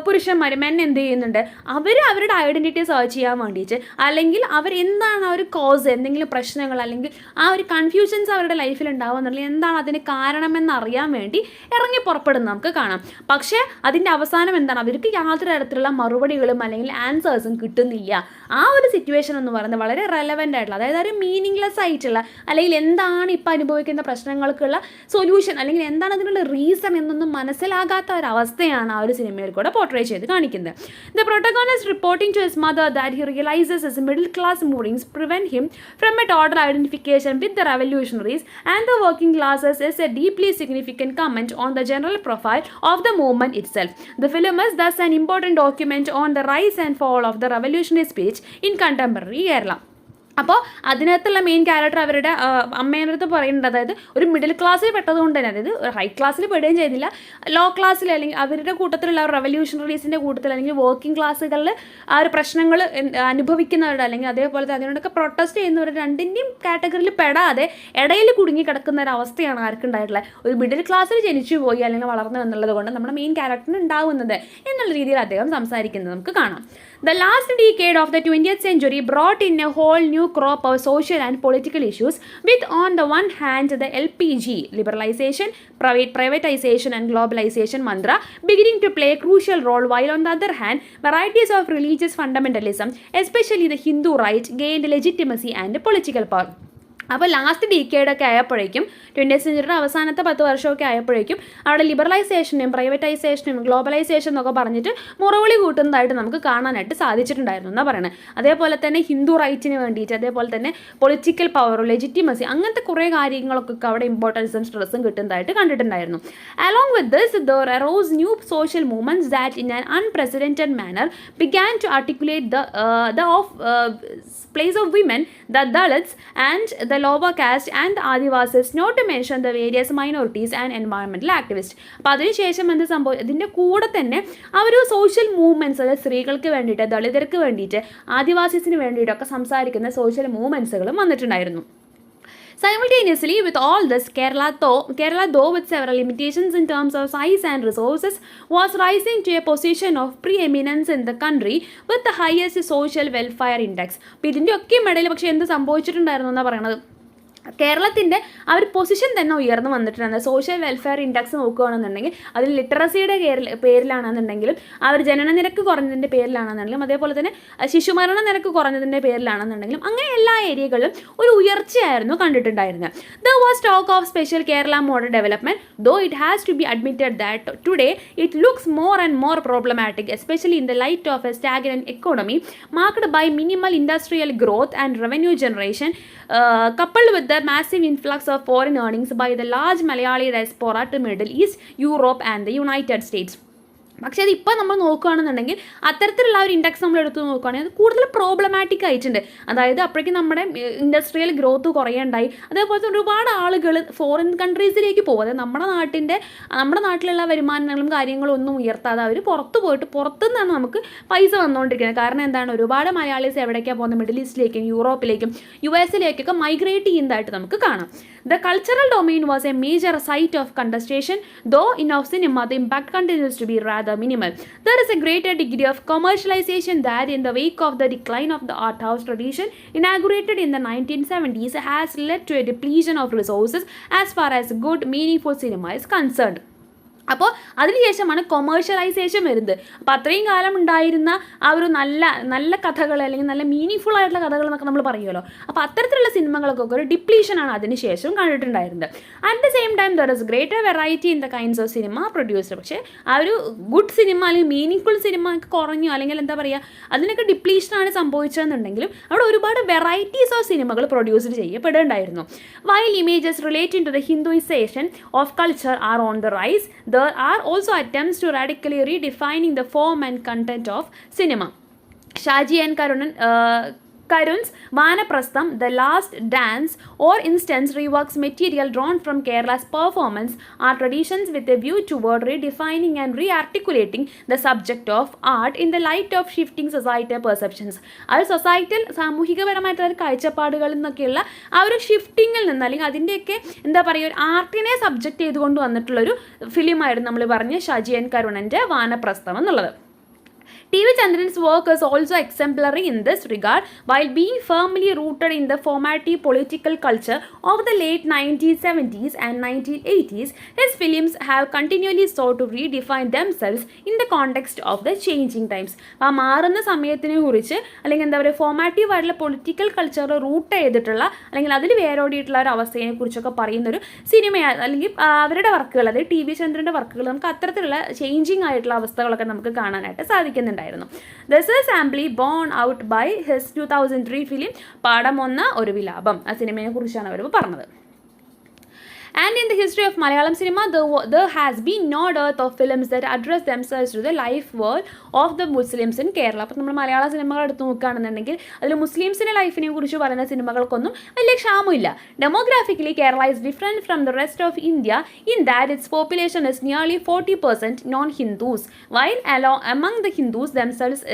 പുരുഷന്മാർ മെൻ എന്ത് ചെയ്യുന്നുണ്ട്, അവർ അവരുടെ ഐഡൻറ്റിറ്റി സെർച്ച് ചെയ്യാൻ വേണ്ടിയിട്ട് അല്ലെങ്കിൽ അവരെന്താണ് ആ ഒരു കോസ്, എന്തെങ്കിലും പ്രശ്നങ്ങൾ അല്ലെങ്കിൽ ആ ഒരു കൺഫ്യൂഷൻസ് അവരുടെ ലൈഫിൽ ഉണ്ടാവുന്നുണ്ടെങ്കിൽ എന്താണ് അതിന് കാരണമെന്ന് അറിയാൻ വേണ്ടി ഇറങ്ങി പുറപ്പെടുന്നത് നമുക്ക് കാണാം. പക്ഷേ അതിൻ്റെ അവസാനം എന്താണ്, അവർക്ക് യാതൊരു തരത്തിലുള്ള മറുപടികളും അല്ലെങ്കിൽ ആൻസേഴ്സും കിട്ടുന്നില്ല. ആ ഒരു സിറ്റുവേഷൻ എന്ന് പറയുന്നത് വളരെ റെലവൻ്റ് ആയിട്ടുള്ള, അതായത് ഒരു മീനിങ്ലെസ് ആയിട്ടുള്ള അല്ലെങ്കിൽ എന്താണ് ഇപ്പോൾ അനുഭവിക്കുന്ന പ്രശ്നങ്ങൾക്കുള്ള സൊല്യൂഷൻ അല്ലെങ്കിൽ എന്താണ് അതിനുള്ള റീസൺ എന്നൊന്നും മനസ്സിലാകാത്ത ഒരവസ്ഥയാണ് ആ ഒരു സിനിമയിൽ കൂടെ പോർട്രേ ചെയ്ത് കാണിക്കുന്നത്. The protagonist reporting to his mother that he realises his middle class moorings prevent him from a total identification with the revolutionaries and the working classes is a deeply significant comment on the general profile of the movement itself. The film is thus an important document on the rise and fall of the revolutionary speech in contemporary Kerala. അപ്പോൾ അതിനകത്തുള്ള main character അവരുടെ അമ്മേൻ്റെ അടുത്ത് പറയുന്നുണ്ട്, അതായത് ഒരു middle ക്ലാസ്സിൽ പെട്ടതുകൊണ്ട് തന്നെ, അതായത് ഹൈ ക്ലാസ്സിൽ പെടുകയും ചെയ്തില്ല, ലോ ക്ലാസ്സിൽ അല്ലെങ്കിൽ അവരുടെ കൂട്ടത്തിലുള്ള റെവല്യൂഷണറീസിൻ്റെ കൂട്ടത്തിൽ അല്ലെങ്കിൽ വർക്കിംഗ് ക്ലാസ്സുകളിൽ ആ ഒരു പ്രശ്നങ്ങൾ അനുഭവിക്കുന്നവരുടെ അല്ലെങ്കിൽ അതേപോലെ അതിനോടൊക്കെ പ്രൊട്ടസ്റ്റ് ചെയ്യുന്നവർ രണ്ടിൻ്റെയും കാറ്റഗറിയിൽ പെടാതെ ഇടയിൽ കുടുങ്ങി കിടക്കുന്ന ഒരു അവസ്ഥയാണ് ആർക്കുണ്ടായിട്ടുള്ളത്. ഒരു മിഡിൽ ക്ലാസ്സിൽ ജനിച്ചു പോയി അല്ലെങ്കിൽ വളർന്നു എന്നുള്ളത് കൊണ്ട് നമ്മുടെ മെയിൻ ക്യാരക്ടറിന് ഉണ്ടാവുന്നത് എന്നുള്ള രീതിയിൽ അദ്ദേഹം സംസാരിക്കുന്നത് നമുക്ക് കാണാം. The last decade of the 20th century brought in a whole new crop of social and political issues with on the one hand the LPG liberalization, privatization and globalization mantra beginning to play a crucial role, while on the other hand varieties of religious fundamentalism, especially the Hindu right, gained legitimacy and political power. അപ്പോൾ last ഡീക്കേഡൊക്കെ ആയപ്പോഴേക്കും 20th സെഞ്ച്വറിയുടെ അവസാനത്തെ 10 വർഷമൊക്കെ ആയപ്പോഴേക്കും അവിടെ ലിബറലൈസേഷനും പ്രൈവറ്റൈസേഷനും globalisation എന്നൊക്കെ പറഞ്ഞിട്ട് മുറവിളി കൂട്ടുന്നതായിട്ട് നമുക്ക് കാണാനായിട്ട് സാധിച്ചിട്ടുണ്ടായിരുന്നു എന്നാണ് പറയുന്നത്. അതേപോലെ തന്നെ ഹിന്ദു റൈറ്റിന് വേണ്ടിയിട്ട് അതേപോലെ തന്നെ പൊളിറ്റിക്കൽ പവർ, ലെജിറ്റിമസി, അങ്ങനത്തെ കുറേ കാര്യങ്ങളൊക്കെ അവിടെ ഇമ്പോർട്ടൻസും സ്ട്രെസ്സും കിട്ടുന്നതായിട്ട് കണ്ടിട്ടുണ്ടായിരുന്നു. Along with this there arose new social movements that in an unprecedented manner began to articulate the place of women, the Dalits and the lower caste and the Adivasis, not to mention the various minorities and environmental activists. അപ്പോൾ അതിനുശേഷം എന്ത് സംഭവം, ഇതിൻ്റെ കൂടെ തന്നെ ആ ഒരു social movements, അതായത് സ്ത്രീകൾക്ക് വേണ്ടിയിട്ട്, ദളിതർക്ക് വേണ്ടിയിട്ട്, ആദിവാസീസിന് വേണ്ടിയിട്ടൊക്കെ സംസാരിക്കുന്ന സോഷ്യൽ മൂവ്മെൻറ്റ്സുകളും വന്നിട്ടുണ്ടായിരുന്നു. Simultaneously, with all this, Kerala, though with several limitations in terms of size and resources, was rising to a position of preeminence in the country with the highest social welfare index. അപ്പോൾ ഇതിൻ്റെ ഒക്കെ ഇടയിൽ പക്ഷേ എന്ത് സംഭവിച്ചിട്ടുണ്ടായിരുന്നു എന്നാണ് പറയുന്നത്, കേരളത്തിൻ്റെ ആ ഒരു പൊസിഷൻ തന്നെ ഉയർന്നു വന്നിട്ടുണ്ട്. സോഷ്യൽ വെൽഫെയർ ഇൻഡെക്സ് നോക്കുകയാണെന്നുണ്ടെങ്കിൽ അതിൽ ലിറ്ററസിയുടെ പേരിലാണെന്നുണ്ടെങ്കിലും ആ ഒരു ജനന നിരക്ക് കുറഞ്ഞതിൻ്റെ പേരിലാണെന്നുണ്ടെങ്കിലും അതേപോലെ തന്നെ ശിശുമരണ നിരക്ക് കുറഞ്ഞതിൻ്റെ പേരിലാണെന്നുണ്ടെങ്കിലും അങ്ങനെ എല്ലാ ഏരിയകളിലും ഒരു ഉയർച്ചയായിരുന്നു കണ്ടിട്ടുണ്ടായിരുന്നത്. There was talk of special Kerala model development, though it has to be admitted that today it looks more and more problematic, especially in the light of a stagnant economy marked by minimal industrial growth and revenue generation, coupled with the massive influx of foreign earnings by the large Malayali diaspora to Middle East, Europe and the United States. പക്ഷേ അതിപ്പോൾ നമ്മൾ നോക്കുകയാണെന്നുണ്ടെങ്കിൽ അത്തരത്തിലുള്ള ഒരു index നമ്മൾ എടുത്ത് നോക്കുകയാണെങ്കിൽ അത് കൂടുതൽ പ്രോബ്ലമാറ്റിക് ആയിട്ടുണ്ട്. അതായത് അപ്പോഴേക്കും നമ്മുടെ ഇൻഡസ്ട്രിയൽ ഗ്രോത്ത് കുറയുണ്ടായി, അതേപോലെ ഒരുപാട് ആളുകൾ ഫോറിൻ കൺട്രീസിലേക്ക് പോകും. അതായത് നമ്മുടെ നാട്ടിലുള്ള വരുമാനങ്ങളും കാര്യങ്ങളും ഒന്നും ഉയർത്താതെ അവർ പുറത്ത് പോയിട്ട് പുറത്തുനിന്നാണ് നമുക്ക് പൈസ വന്നുകൊണ്ടിരിക്കുന്നത്. കാരണം എന്താണ്, ഒരുപാട് മലയാളീസ് എവിടേക്കാണ് പോകുന്നത്, മിഡിൽ ഈസ്റ്റിലേക്കും യൂറോപ്പിലേക്കും US-ലേക്കൊക്കെ മൈഗ്രേറ്റ് ചെയ്യുന്നതായിട്ട് നമുക്ക് കാണാം. The cultural domain was a major site of contestation, though in of cinema the impact continues to be rather minimal. There is a greater degree of commercialization that in the wake of the decline of the art house tradition inaugurated in the 1970s has led to a depletion of resources as far as good, meaningful cinema is concerned. അപ്പോൾ അതിനുശേഷമാണ് commercialisation വരുന്നത്. അപ്പോൾ അത്രയും കാലം ഉണ്ടായിരുന്ന ആ ഒരു നല്ല കഥകൾ അല്ലെങ്കിൽ നല്ല മീനിങ് ഫുൾ ആയിട്ടുള്ള കഥകൾ എന്നൊക്കെ നമ്മൾ പറയുമല്ലോ, അപ്പോൾ അത്തരത്തിലുള്ള സിനിമകൾക്കൊക്കെ ഒരു ഡിപ്ലീഷനാണ് അതിന് ശേഷം കണ്ടിട്ടുണ്ടായിരുന്നത്. At the same time there is greater variety in the kinds of cinema produced. പക്ഷേ ആ ഒരു ഗുഡ് സിനിമ അല്ലെങ്കിൽ മീനിങ് ഫുൾ സിനിമ ഒക്കെ കുറഞ്ഞു, അല്ലെങ്കിൽ എന്താ പറയുക, അതിനൊക്കെ ഡിപ്ലീഷനാണ് സംഭവിച്ചതെന്നുണ്ടെങ്കിലും അവിടെ ഒരുപാട് വെറൈറ്റീസ് ഓഫ് സിനിമകൾ പ്രൊഡ്യൂസ്ഡ് ചെയ്യപ്പെടുന്നുണ്ടായിരുന്നു. While images relating to the Hinduisation of culture are on the rise, there are also attempts to radically redefining the form and content of cinema. Shaji and Karun's Vanaprastham, The Last Dance, or instance reworks material drawn from Kerala's performance art traditions with a view toward redefining and re-articulating the subject of art in the light of shifting societal perceptions. അത് societal സാമൂഹികപരമായിട്ടുള്ള കാഴ്ചപ്പാടുകളിൽ നിന്നൊക്കെയുള്ള ആ ഒരു ഷിഫ്റ്റിങ്ങിൽ നിന്ന് അല്ലെങ്കിൽ അതിൻ്റെയൊക്കെ എന്താ പറയുക ഒരു ആർട്ടിനെ subject ചെയ്തുകൊണ്ട് വന്നിട്ടുള്ളൊരു ഫിലിമായിരുന്നു നമ്മൾ പറഞ്ഞ ഷാജി ആൻഡ് കരുണൻ്റെ വാനപ്രസ്ഥം എന്നുള്ളത്. T.V. Chandran's work is also exemplary in this regard. While being firmly rooted in the formative political culture of the late 1970s and 1980s, his films have continually sought to redefine themselves in the context of the changing times. ആ മാറുന്ന സമയത്തിനെ കുറിച്ച് അല്ലെങ്കിൽ എന്താ പറയുക ഫോമാറ്റീവ് ആയിട്ടുള്ള political culture root ചെയ്തിട്ടുള്ള അല്ലെങ്കിൽ അതിൽ വേരോടിയിട്ടുള്ള ഒരു അവസ്ഥയെ കുറിച്ചൊക്കെ പറയുന്നൊരു സിനിമയാണ്. അല്ലെങ്കിൽ അവരുടെ വർക്കുകൾ, അതായത് T.V. ചന്ദ്രൻ്റെ വർക്കുകൾ നമുക്ക് അത്തരത്തിലുള്ള ചേഞ്ചിങ് ആയിട്ടുള്ള അവസ്ഥകളൊക്കെ നമുക്ക് കാണാനായിട്ട് സാധിക്കുന്നുണ്ടായിരുന്നു. This is amply borne out by his 2003 film പാഠം 1 ഒരു വിലാപം. ആ സിനിമയെ കുറിച്ചാണ് അവർ പറഞ്ഞത്. And in the history of Malayalam cinema, there has been no dearth of films that address themselves to the life world of the Muslims in Kerala. അപ്പോൾ നമ്മൾ മലയാള സിനിമകൾ എടുത്ത് നോക്കുകയാണെന്നുണ്ടെങ്കിൽ അതിൽ മുസ്ലിംസിൻ്റെ ലൈഫിനെ കുറിച്ച് പറയുന്ന സിനിമകൾക്കൊന്നും വലിയ ക്ഷാമമില്ല. Demographically, Kerala is different from the rest of India in that its population is nearly 40% non-Hindus, while among the Hindus themselves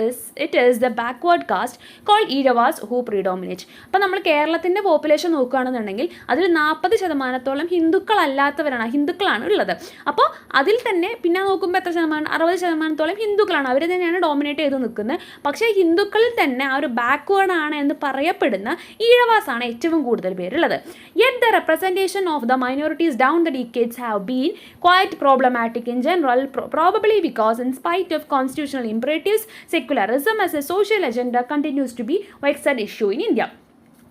it is the backward caste called Iravas who predominate. അപ്പോൾ നമ്മൾ കേരളത്തിൻ്റെ പോപ്പുലേഷൻ നോക്കുകയാണെന്നുണ്ടെങ്കിൽ അതിൽ 40% ഹിന്ദുക്കളാണ് ഉള്ളത്. അപ്പോൾ അതിൽ തന്നെ പിന്നെ നോക്കുമ്പോൾ എത്ര ശതമാനം, 60% ഹിന്ദുക്കളാണ്, അവർ തന്നെയാണ് ഡോമിനേറ്റ് ചെയ്ത് നിൽക്കുന്നത്. പക്ഷേ ഹിന്ദുക്കളിൽ തന്നെ ആ ഒരു ബാക്ക്വേർഡ് ആണ് എന്ന് പറയപ്പെടുന്ന ഈഴവാസാണ് ഏറ്റവും കൂടുതൽ പേരുള്ളത്. Yet the representation of the minorities down the decades have been quite problematic in general, probably because in spite of constitutional imperatives, secularism as a social agenda continues to be a vexed issue in India.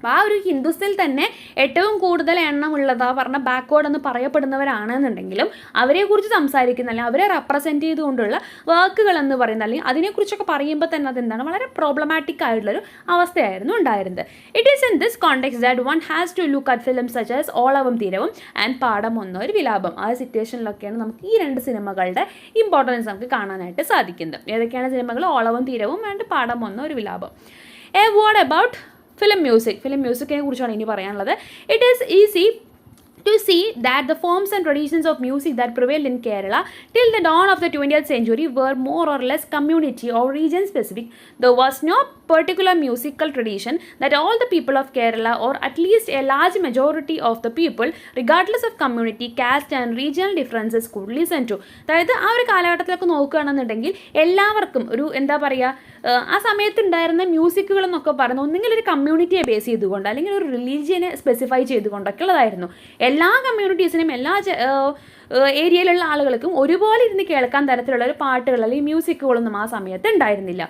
അപ്പോൾ ആ ഒരു ഹിന്ദുസിൽ തന്നെ ഏറ്റവും കൂടുതൽ എണ്ണമുള്ളതാ പറഞ്ഞ backward എന്ന് പറയപ്പെടുന്നവരാണെന്നുണ്ടെങ്കിലും അവരെക്കുറിച്ച് സംസാരിക്കുന്ന അല്ലെങ്കിൽ അവരെ റെപ്രസെൻറ്റ് ചെയ്തുകൊണ്ടുള്ള വർക്കുകൾ എന്ന് പറയുന്നത് അല്ലെങ്കിൽ അതിനെക്കുറിച്ചൊക്കെ പറയുമ്പോൾ തന്നെ അതെന്താണ് വളരെ പ്രോബ്ലമാറ്റിക് ആയിട്ടുള്ളൊരു അവസ്ഥയായിരുന്നു ഉണ്ടായിരുന്നത്. It is in this context that one has to look at films such as Olavum Theeravum and പാഠം 1 ഒരു വിലാപം. ആ സിറ്റുവേഷനിലൊക്കെയാണ് നമുക്ക് ഈ 2 സിനിമകളുടെ ഇമ്പോർട്ടൻസ് നമുക്ക് കാണാനായിട്ട് സാധിക്കുന്നത്. ഏതൊക്കെയാണ് സിനിമകൾ? ഓളവും തീരവും ആൻഡ് പാഠം 1 ഒരു വിലാപം. വാട്ട് അബൌട്ട് ഫിലിം മ്യൂസിക്കിനെ കുറിച്ചാണ് ഇനി പറയാനുള്ളത്. It is easy to see that the forms and traditions of music that prevailed in Kerala till the dawn of the 20th century were more or less community or region specific. There was no particular musical tradition that all the people of Kerala, or at least a large majority of the people, regardless of community, caste and regional differences, could listen to. അതായത് ആ ഒരു കാലഘട്ടത്തിലൊക്കെ നോക്കുകയാണെന്നുണ്ടെങ്കിൽ എല്ലാവർക്കും ഒരു എന്താ പറയുക, ആ സമയത്ത് ഉണ്ടായിരുന്ന മ്യൂസിക്കുകൾ എന്നൊക്കെ പറയുന്നത് ഒന്നെങ്കിൽ ഒരു കമ്മ്യൂണിറ്റിയെ ബേസ് ചെയ്തുകൊണ്ട് അല്ലെങ്കിൽ ഒരു റിലീജിയനെ സ്പെസിഫൈ ചെയ്തുകൊണ്ടൊക്കെ ഉള്ളതായിരുന്നു. എല്ലാ കമ്മ്യൂണിറ്റീസിനും എല്ലാ ഏരിയയിലുള്ള ആളുകൾക്കും ഒരുപോലെ ഇരുന്ന് കേൾക്കാൻ തരത്തിലുള്ള ഒരു പാട്ടുകൾ അല്ലെങ്കിൽ മ്യൂസിക്കുകളൊന്നും ആ സമയത്ത് ഉണ്ടായിരുന്നില്ല.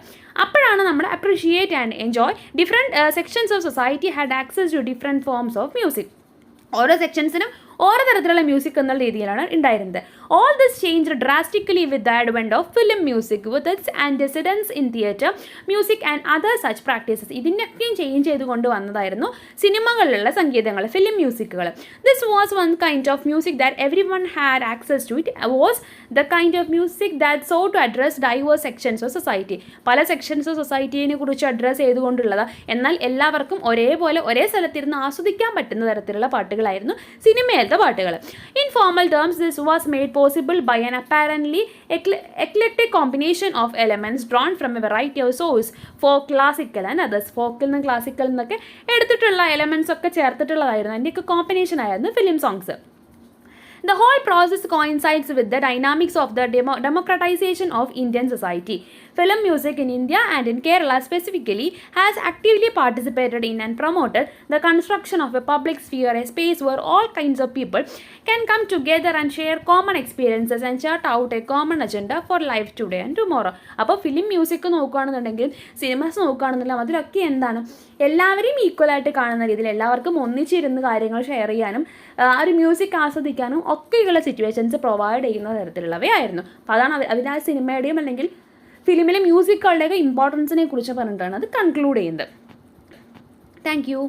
അപ്പോഴാണ് നമ്മൾ appreciate and enjoy different sections of society had access to different forms of music. ഓരോ സെക്ഷൻസിനും ഓരോ തരത്തിലുള്ള മ്യൂസിക് എന്നുള്ള രീതിയിലാണ് ഉണ്ടായിരുന്നത്. All this change drastically with the advent of film music with its antecedents in theatre music and other such practices. ഇതിനൊക്കെയും change ചെയ്ത് കൊണ്ടുവന്നതായിരുന്നു സിനിമകളിലുള്ള സംഗീതങ്ങൾ, ഫിലിം മ്യൂസിക്കുകൾ. This was one kind of music that every one had access to. It was the kind of music that so to address diverse sections of society. പല sections of സൊസൈറ്റിയെ കുറിച്ച് address ചെയ്തുകൊണ്ടുള്ളത്, എന്നാൽ എല്ലാവർക്കും ഒരേപോലെ ഒരേ സ്ഥലത്തിരുന്ന് ആസ്വദിക്കാൻ പറ്റുന്ന തരത്തിലുള്ള പാട്ടുകളായിരുന്നു സിനിമയിലത്തെ പാട്ടുകൾ. In formal terms this was made possible by an apparently eclectic combination of elements drawn from a variety of sources, folk, classical and others. ഫോക്കിൽ നിന്ന് ക്ലാസിക്കൽ നിന്നൊക്കെ എടുത്തിട്ടുള്ള എലമെൻറ്റ്സ് ഒക്കെ ചേർത്തിട്ടുള്ളതായിരുന്നു. അതിൻ്റെയൊക്കെ കോമ്പിനേഷൻ ആയിരുന്നു film songs. The whole process coincides with the dynamics of the democratization of Indian society. Film music in India and in Kerala specifically has actively participated in and promoted the construction of a public sphere, a space where all kinds of people can come together and share common experiences and chart out a common agenda for life today and tomorrow. അപ്പോൾ film music നോക്കുകയാണെന്നുണ്ടെങ്കിൽ, cinemas നോക്കുകയാണെന്നുണ്ടെങ്കിൽ അതിലൊക്കെ എന്താണ്, എല്ലാവരെയും ഈക്വലായിട്ട് കാണുന്ന രീതിയിൽ എല്ലാവർക്കും ഒന്നിച്ചിരുന്ന് കാര്യങ്ങൾ ഷെയർ ചെയ്യാനും ഒരു മ്യൂസിക് ആസ്വദിക്കാനും ഒക്കെയുള്ള സിറ്റുവേഷൻസ് പ്രൊവൈഡ് ചെയ്യുന്ന തരത്തിലുള്ളവയായിരുന്നു. അപ്പോൾ അതാണ് അതിന് ആ സിനിമയുടെയും അല്ലെങ്കിൽ ഫിലിമിലെ മ്യൂസിക്കുകളുടെയൊക്കെ ഇമ്പോർട്ടൻസിനെ കുറിച്ച് പറഞ്ഞിട്ടാണ് അത് കൺക്ലൂഡ് ചെയ്യുന്നത്. Thank you.